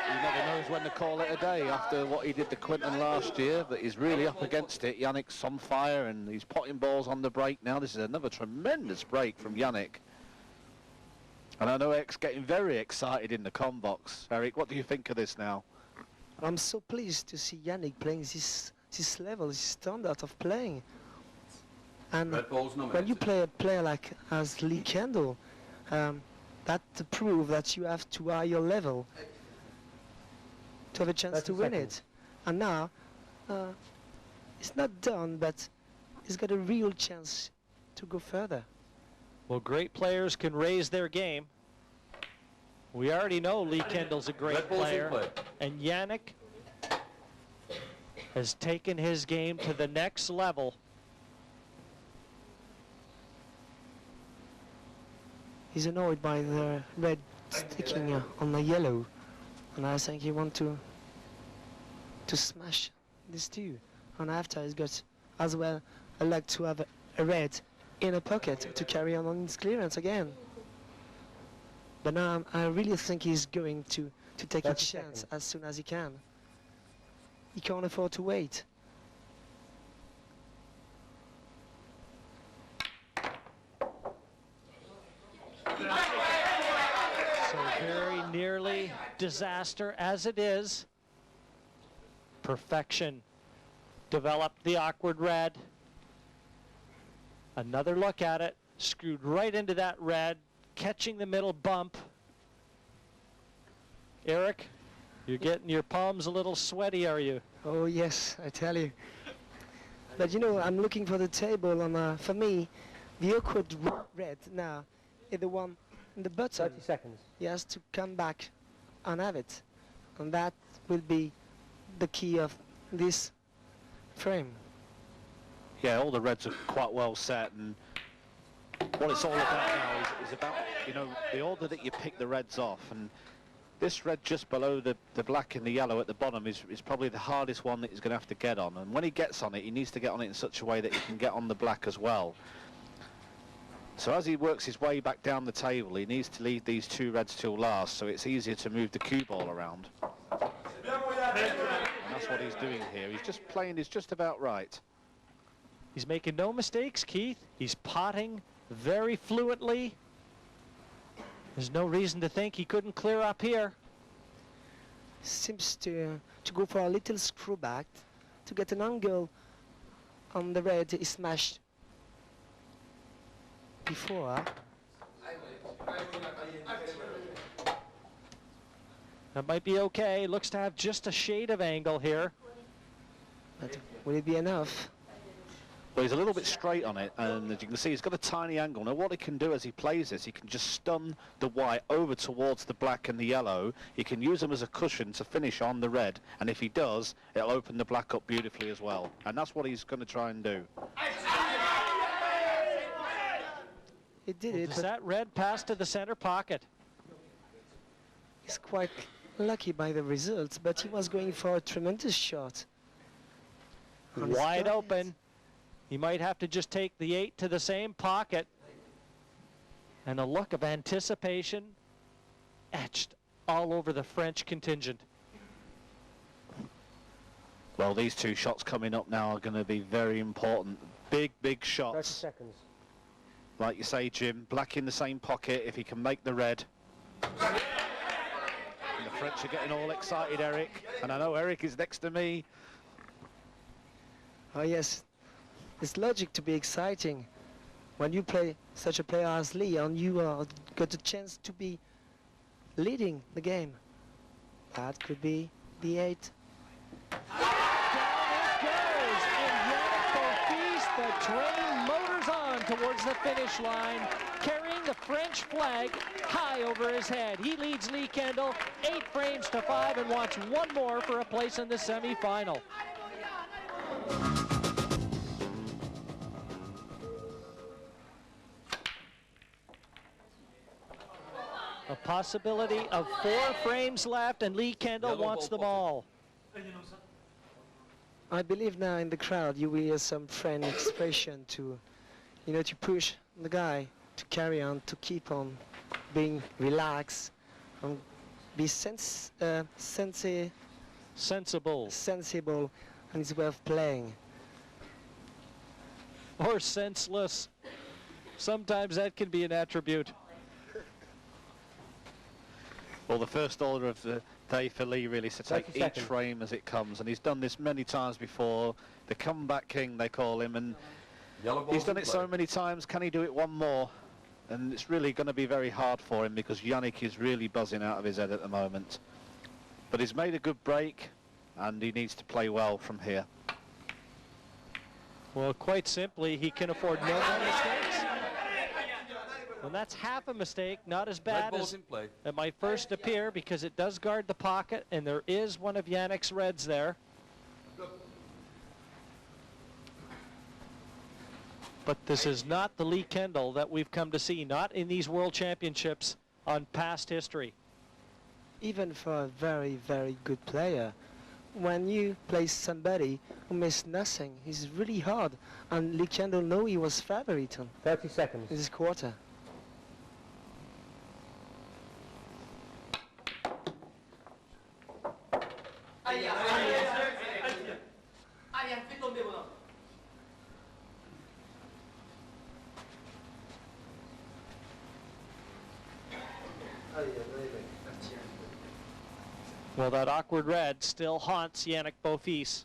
He never knows when to call it a day after what he did to Quinton last year, but he's really up against it. Yannick's on fire, and he's potting balls on the break now. This is another tremendous break from Yannick. And I know Eric's getting very excited in the com box. Eric, what do you think of this now? I'm so pleased to see Yannick playing this level, this standard of playing. And when you play a player like as Lee Kendall, that proves that you have to higher level to have a chance to win it. And now, it's not done, but he's got a real chance to go further. Well, great players can raise their game. We already know Lee Kendall's a great player, and Yannick has taken his game to the next level. He's annoyed by the red sticking on the yellow, and I think he wants to smash this too. And after he's got as well a luck to have a red in a pocket to carry on his clearance again. But now I really think he's going to take a chance as soon as he can. He can't afford to wait. So very nearly disaster as it is. Perfection developed the awkward red. Another look at it, screwed right into that red, catching the middle bump. Eric, you're getting your palms a little sweaty, are you? Oh yes, I tell you. But you know, I'm looking for the table, and for me, the awkward red now is the one in the bottom. 30 seconds. He has to come back and have it, and that will be the key of this frame. Yeah, all the reds are quite well set, and what it's all about now is about, you know, the order that you pick the reds off. And this red just below the black and the yellow at the bottom is probably the hardest one that he's going to have to get on. And when he gets on it, he needs to get on it in such a way that he can get on the black as well. So as he works his way back down the table, he needs to leave these 2 reds till last, so it's easier to move the cue ball around. And that's what he's doing here. He's just playing is just about right. He's making no mistakes, Keith. He's potting very fluently. There's no reason to think he couldn't clear up here. Seems to go for a little screw back to get an angle on the red is smashed before. That might be okay. Looks to have just a shade of angle here. But will it be enough? But he's a little bit straight on it, and as you can see, he's got a tiny angle. Now what he can do as he plays this, he can just stun the white over towards the black and the yellow. He can use them as a cushion to finish on the red, and if he does, it'll open the black up beautifully as well. And that's what he's going to try and do. It did it, Does but that red pass to the center pocket? he's quite lucky by the results, but he was going for a tremendous shot. And Wide it's open. He might have to just take the 8 to the same pocket. And a look of anticipation etched all over the French contingent. Well, these two shots coming up now are going to be very important. Big, big 30 shots. seconds. Like you say, Jim, black in the same pocket if he can make the red. And the French are getting all excited, Eric. And I know Eric is next to me. Oh yes, it's logic to be exciting. When you play such a player as Lee and you got the chance to be leading the game. That could be the 8. The train motors on towards the finish line, carrying the French flag high over his head. He leads Lee Kendall 8 frames to 5 and wants one more for a place in the semi-final. A possibility of 4 frames left, and Lee Kendall Yellow wants ball them all. I believe now in the crowd you will hear some French expression to, you know, to push the guy to carry on, to keep on being relaxed, and be sensible and his way of playing. Or senseless. Sometimes that can be an attribute. Well, the first order of the day for Lee really is to take 30 each seconds. frame as it comes, and he's done this many times before. The comeback king, they call him, and Yellow balls he's done in it so play. many times. Can he do it one more? And it's really going to be very hard for him because Yannick is really buzzing out of his head at the moment. But he's made a good break, and he needs to play well from here. Well, quite simply, he can afford no more mistakes. And that's half a mistake, not as Red bad balls as in play. it might first appear, because it does guard the pocket, and there is one of Yannick's reds there. But this is not the Lee Kendall that we've come to see, not in these World Championships on past history. Even for a very, very good player, when you play somebody who missed nothing, it's really hard. And Lee Kendall know he was favorite on 30 seconds. this quarter. Well, that awkward red still haunts Yannick Beaufils.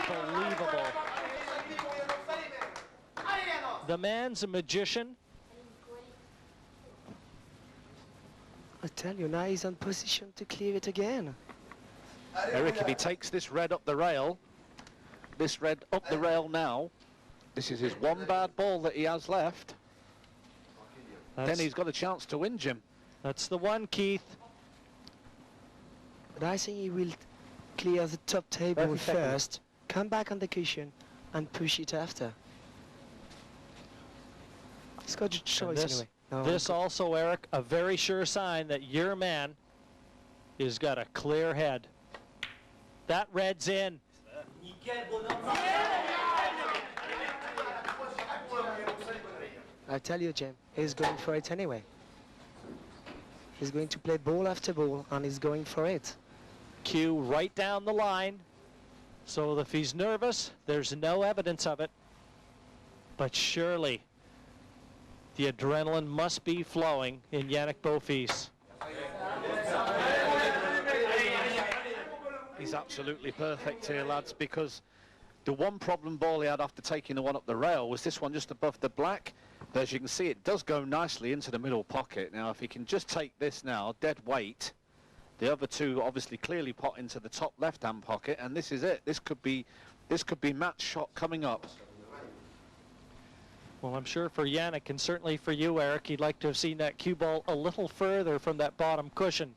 Unbelievable. The man's a magician. I tell you, now he's on position to clear it again. Eric, if he takes this red up the rail, now, this is his one bad ball that he has left, then he's got a chance to win, Jim. That's the one, Keith. But I think he will clear the top table 30 seconds. first, come back on the cushion, and push it after. He's got a choice this- anyway. No, This also, Eric, a very sure sign that your man has got a clear head. That red's in. I tell you, Jim, he's going for it anyway. He's going to play ball after ball, and he's going for it. Cue right down the line. So if he's nervous, there's no evidence of it. But surely the adrenaline must be flowing in Yannick Beaufils. He's absolutely perfect here, lads, because the one problem ball he had after taking the one up the rail was this one just above the black. But as you can see, it does go nicely into the middle pocket. Now, if he can just take this now, dead weight, the other two obviously clearly pot into the top left-hand pocket, and this is it. This could be match shot coming up. Well, I'm sure for Yannick, and certainly for you, Eric, you'd like to have seen that cue ball a little further from that bottom cushion.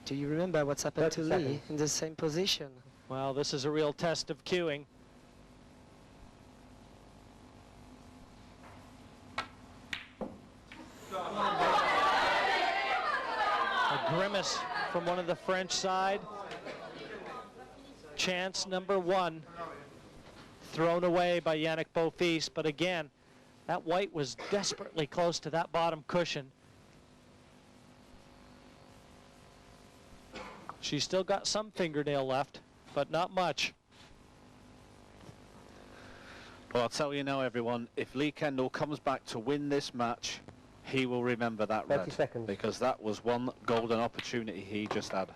Do you remember what's happened to 30 Lee seconds. in the same position? Well, this is a real test of cueing. miss from one of the French side. Chance number 1 thrown away by Yannick Beaufils, but again, that white was desperately close to that bottom cushion. She's still got some fingernail left, but not much. Well, I'll tell you now, everyone, if Lee Kendall comes back to win this match, he will remember that 30 red. seconds. Because that was one golden opportunity he just had.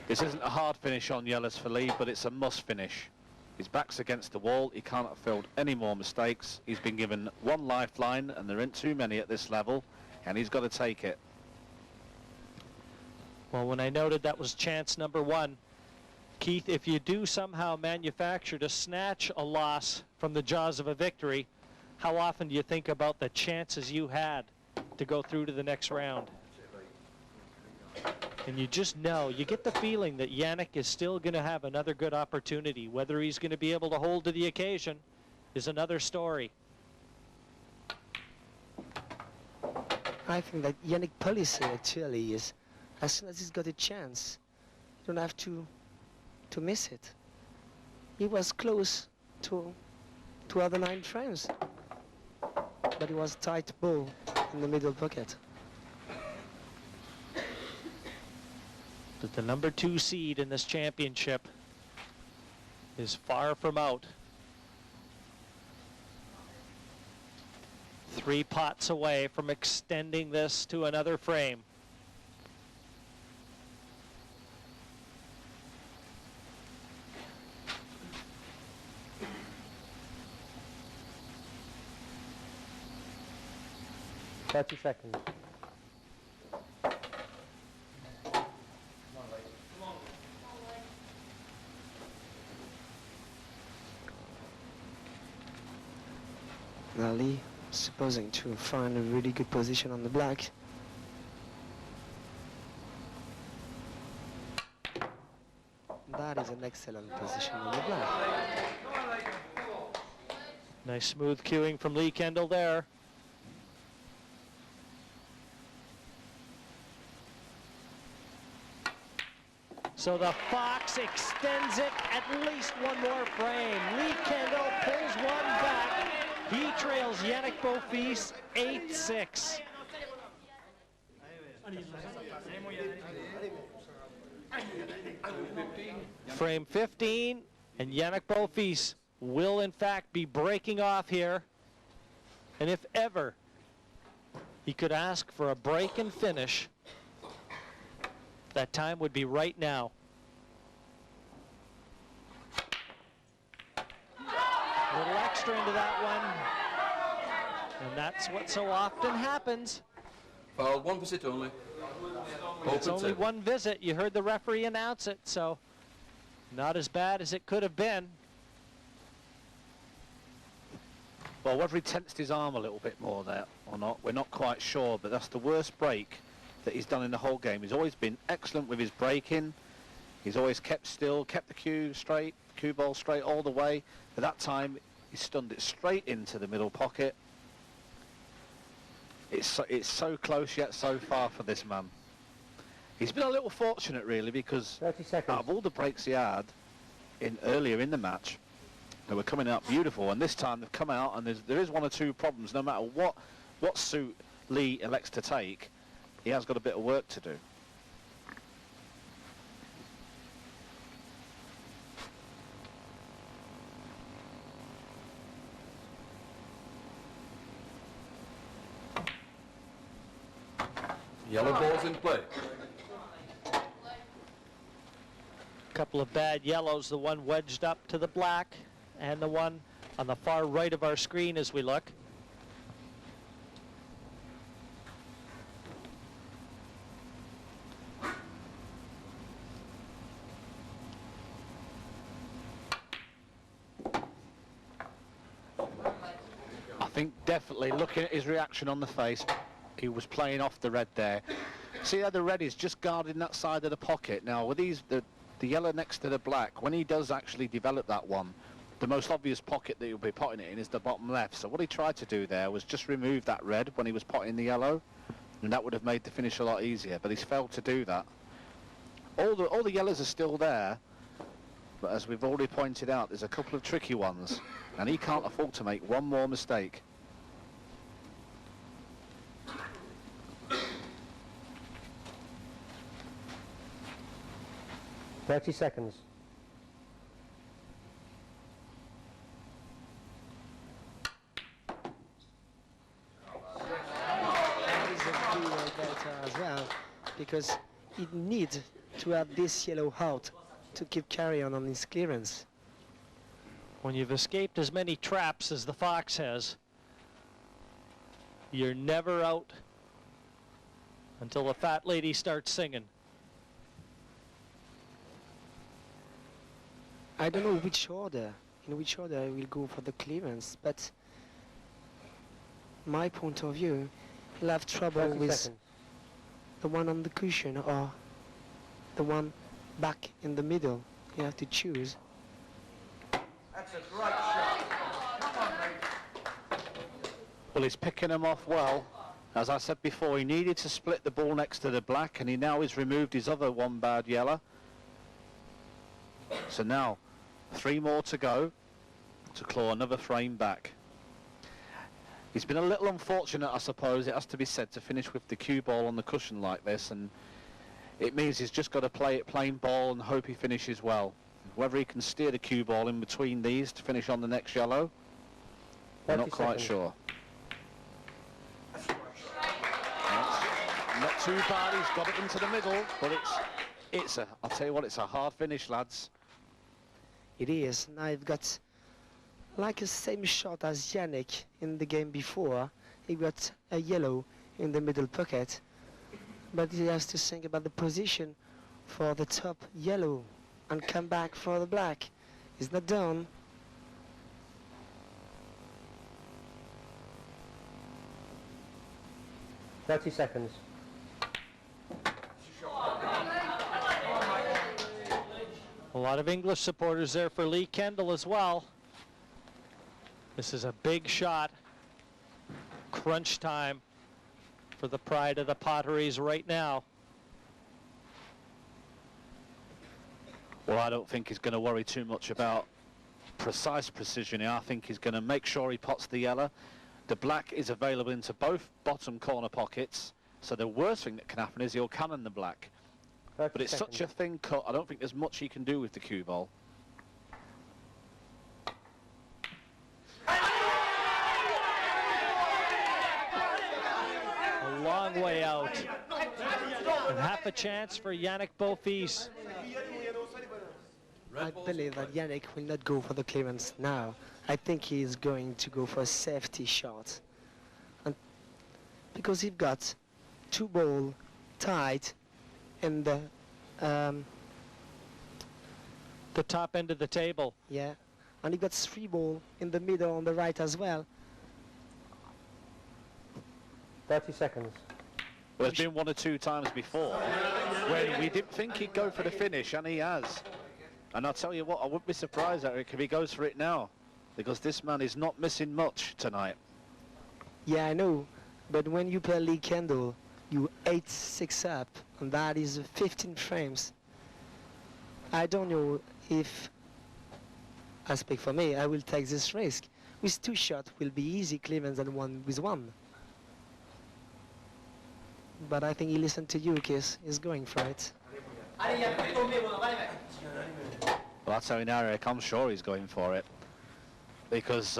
This isn't a hard finish on yellows for Lee, but it's a must finish. His back's against the wall. He can't afford any more mistakes. He's been given one lifeline, and there aren't too many at this level, and he's got to take it. Well, when I noted that was chance number 1, Keith, if you do somehow manufacture to snatch a loss from the jaws of a victory, how often do you think about the chances you had to go through to the next round? And you just know, you get the feeling that Yannick is still going to have another good opportunity. Whether he's going to be able to hold to the occasion is another story. I think that Yannick policy actually is, as soon as he's got a chance, you don't have to miss it. He was close to other 9 frames, but it was a tight ball in the middle pocket. But the number 2 seed in this championship is far from out. 3 pots away from extending this to another frame. Seconds. Now Lee, supposing to find a really good position on the black. That is an excellent position on the black. Nice smooth cueing from Lee Kendall there. So the Fox extends it at least one more frame. Lee Kendall pulls one back. He trails Yannick Beaufils 8-6. Frame 15, and Yannick Beaufils will in fact be breaking off here. And if ever he could ask for a break and finish, that time would be right now. A little extra into that one. And that's what so often happens. Foul, 1 visit only. It's only 1 visit. You heard the referee announce it, so not as bad as it could have been. Well, whether he tensed his arm a little bit more there or not, we're not quite sure, but that's the worst break that he's done in the whole game. He's always been excellent with his breaking. He's always kept still, kept the cue straight, cue ball straight all the way. But that time, he stunned it straight into the middle pocket. It's so close yet so far for this man. He's been a little fortunate, really, because 30 seconds. out of all the breaks he had earlier in the match, they were coming out beautiful, and this time they've come out, and there is 1 or 2 problems. No matter what suit Lee elects to take, he has got a bit of work to do. Yellow ball's in play. Couple of bad yellows, the one wedged up to the black and the one on the far right of our screen as we look. I think definitely, looking at his reaction on the face, he was playing off the red there. See how the red is just guarding that side of the pocket. Now, with the yellow next to the black, when he does actually develop that one, the most obvious pocket that he'll be potting it in is the bottom left. So what he tried to do there was just remove that red when he was potting the yellow. and that would have made the finish a lot easier, but he's failed to do that. All the yellows are still there, but as we've already pointed out, there's a couple of tricky ones, and he can't afford to make one more mistake. .30 seconds. That is a good better as well, because it needs to have this yellow out to keep carry on his clearance. When you've escaped as many traps as the Fox has, you're never out until the fat lady starts singing. I don't know in which order I will go for the clearance, but my point of view, he'll have trouble 30 with seconds. the one on the cushion or the one back in the middle. You have to choose. That's a great shot. Come on, mate. Well, he's picking them off well. As I said before, he needed to split the ball next to the black, and he now has removed his other one bad yellow. So now 3 more to go to claw another frame back. He's been a little unfortunate, I suppose, it has to be said, to finish with the cue ball on the cushion like this, and it means he's just got to play it plain ball and hope he finishes well. Whether he can steer the cue ball in between these to finish on the next yellow, we're not quite sure. Not too bad, he's got it into the middle, but I'll tell you what, it's a hard finish, lads. It is. Now I've got like the same shot as Yannick in the game before. He got a yellow in the middle pocket, but he has to think about the position for the top yellow and come back for the black. He's not done. .30 seconds. A lot of English supporters there for Lee Kendall as well. This is a big shot. Crunch time for the pride of the Potteries right now. Well, I don't think he's going to worry too much about precise precision here. I think he's going to make sure he pots the yellow. The black is available into both bottom corner pockets, so the worst thing that can happen is he'll cannon the black. But it's such a thin cut, I don't think there's much he can do with the cue ball. A long way out. And half a chance for Yannick Beaufils. I believe that Yannick will not go for the clearance now. I think he is going to go for a safety shot. And because he's got 2 balls tight in the top end of the table. yeah, and he got 3 balls in the middle on the right as well. 30 seconds. Well, there's been 1 or 2 times before where we didn't think he'd go for the finish, and he has. And I'll tell you what, I wouldn't be surprised, Eric, if he goes for it now, because this man is not missing much tonight. Yeah, I know, but when you play Lee Kendall, you 8-6 up, and that is 15 frames. I don't know if, I speak for me, I will take this risk. With 2 shots will be easy clearance than one with 1. But I think he listened to you, Kiss. He's going for it. Well, I'll tell you now, Eric, I'm sure he's going for it. Because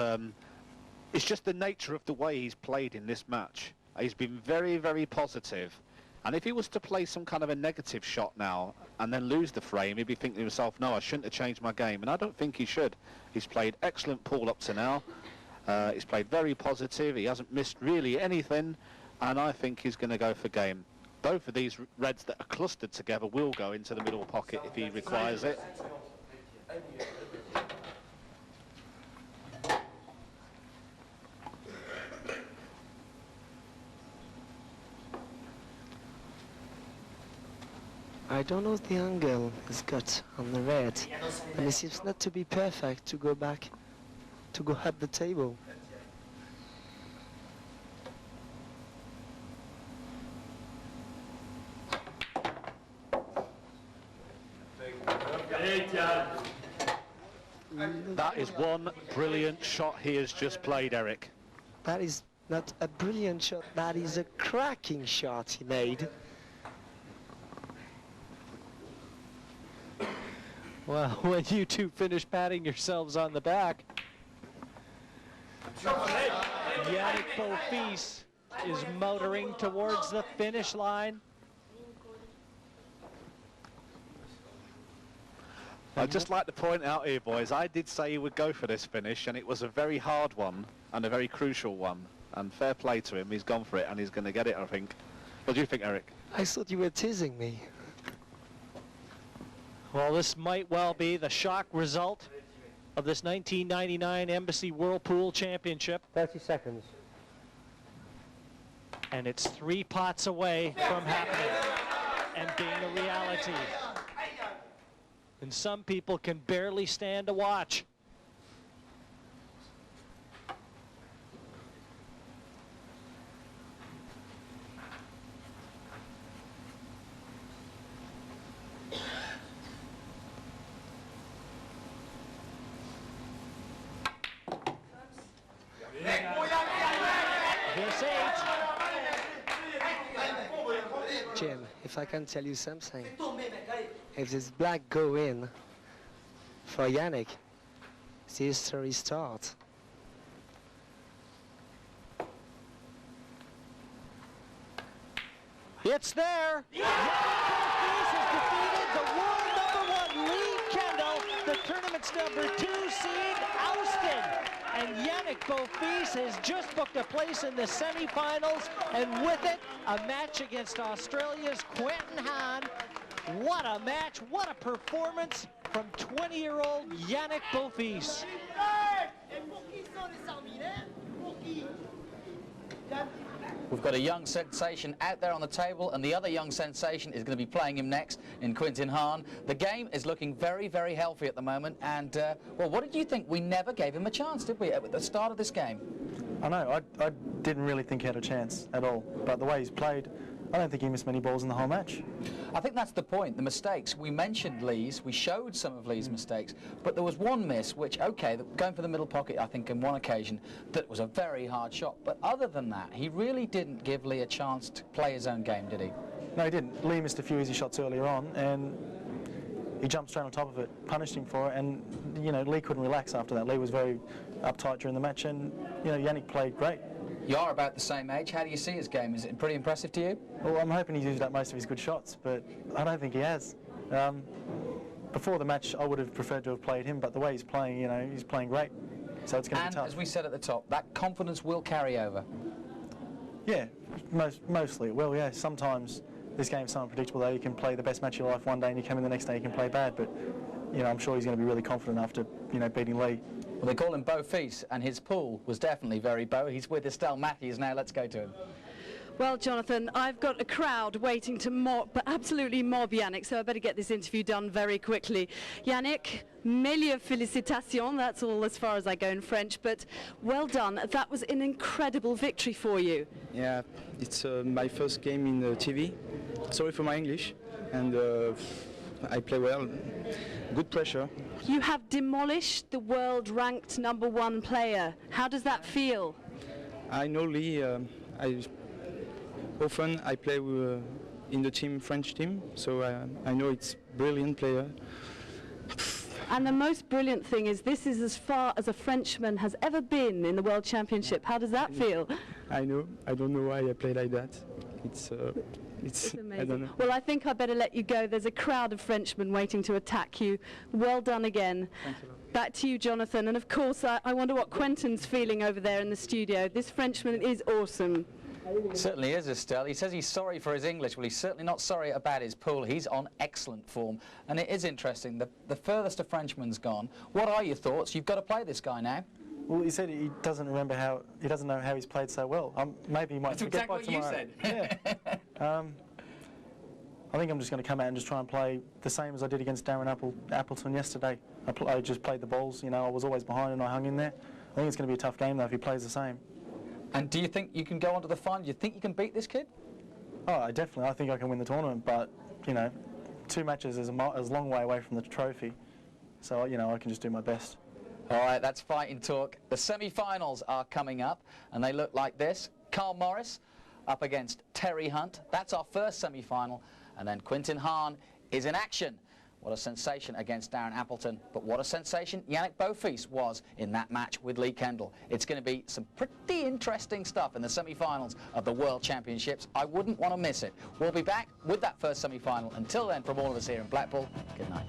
it's just the nature of the way he's played in this match. He's been very, very positive. And if he was to play some kind of a negative shot now and then lose the frame, he'd be thinking to himself, no, I shouldn't have changed my game. And I don't think he should. He's played excellent pool up to now. He's played very positive. He hasn't missed really anything. And I think he's going to go for game. Both of these reds that are clustered together will go into the middle pocket if he requires it. I don't know the angle he's got on the red, and it seems not to be perfect to go back, to go up the table. one brilliant shot he has just played, Eric. That is not a brilliant shot, that is a cracking shot he made. Well, when you two finish patting yourselves on the back, Yannick Beaufils is motoring towards the finish line. I'd just like to point out here, boys, I did say he would go for this finish, and it was a very hard one and a very crucial one. And fair play to him, he's gone for it, and he's going to get it, I think. What do you think, Eric? I thought you were teasing me. Well, this might well be the shock result of this 1999 Embassy Whirlpool Championship. 30 seconds. And it's 3 pots away from happening and being a reality. And some people can barely stand to watch. Here's 8. Jim, if I can tell you something, if this black go in for Yannick, the history starts. It's there. Yannick has defeated the world #1 Lee Kendall, the tournament's #2 seed, ousted. And Yannick Beaufils has just booked a place in the semifinals, and with it, a match against Australia's Quentin Hahn. What a match, what a performance from 20-year-old Yannick Beaufils. We've got a young sensation out there on the table, and the other young sensation is going to be playing him next in Quentin Hahn. The game is looking very, very healthy at the moment, and, well, what did you think? We never gave him a chance, did we, at the start of this game? I know, I didn't really think he had a chance at all, but the way he's played, I don't think he missed many balls in the whole match. I think that's the point, the mistakes. We mentioned Lee's, we showed some of Lee's mistakes, but there was one miss which, okay, going for the middle pocket, I think, on one occasion, that was a very hard shot. But other than that, he really didn't give Lee a chance to play his own game, did he? No, he didn't. Lee missed a few easy shots earlier on, and he jumped straight on top of it, punished him for it, and, you know, Lee couldn't relax after that. Lee was very uptight during the match, and, you know, Yannick played great. You are about the same age. How do you see his game? Is it pretty impressive to you? Well, I'm hoping he's used up most of his good shots, but I don't think he has. Before the match, I would have preferred to have played him, but the way he's playing, you know, he's playing great. So it's going to be tough. And as we said at the top, that confidence will carry over. Yeah, mostly it will, yeah. Sometimes this game's so unpredictable that you can play the best match of your life one day and you come in the next day you can play bad, but, you know, I'm sure he's going to be really confident after, you know, beating Lee. Well, they call him Beaufils, and his pool was definitely very Beau. He's with Estelle Matthews now. Let's go to him. Well, Jonathan, I've got a crowd waiting to mob, but absolutely mob Yannick, so I better get this interview done very quickly. Yannick, mille félicitations, that's all as far as I go in French, but well done. That was an incredible victory for you. Yeah, it's my first game in TV. Sorry for my English, and I play well. Good pressure. You have demolished the world-ranked #1 player. How does that feel? I know Lee. Often I play in the French team, so I know it's brilliant player. And the most brilliant thing is this is as far as a Frenchman has ever been in the World Championship. How does that feel? I know. I don't know why I play like that. It's amazing. I don't know. Well, I think I better let you go. There's a crowd of Frenchmen waiting to attack you. Well done again. Thanks a lot. Back to you, Jonathan. And of course, I wonder what Quentin's feeling over there in the studio. This Frenchman is awesome. Certainly is, Estelle. He says he's sorry for his English. Well, he's certainly not sorry about his pool. He's on excellent form. And it is interesting. The furthest a Frenchman's gone. What are your thoughts? You've got to play this guy now. Well, he said he doesn't remember how, he doesn't know how he's played so well. Maybe he might That's forget exactly by what tomorrow. you said. Yeah. I think I'm just going to come out and just try and play the same as I did against Darren Appleton yesterday. I just played the balls, you know, I was always behind and I hung in there. I think it's going to be a tough game though if he plays the same. And do you think you can go on to the final? Do you think you can beat this kid? Oh, definitely. I think I can win the tournament, but, you know, 2 matches is a long way away from the trophy. So, you know, I can just do my best. All right, that's fighting talk. The semi-finals are coming up, and they look like this. Carl Morris up against Terry Hunt. That's our first semi-final. And then Quinton Hahn is in action. What a sensation against Darren Appleton, but what a sensation Yannick Beaufils was in that match with Lee Kendall. It's going to be some pretty interesting stuff in the semi-finals of the World Championships. I wouldn't want to miss it. We'll be back with that first semi-final. Until then, from all of us here in Blackpool, good night.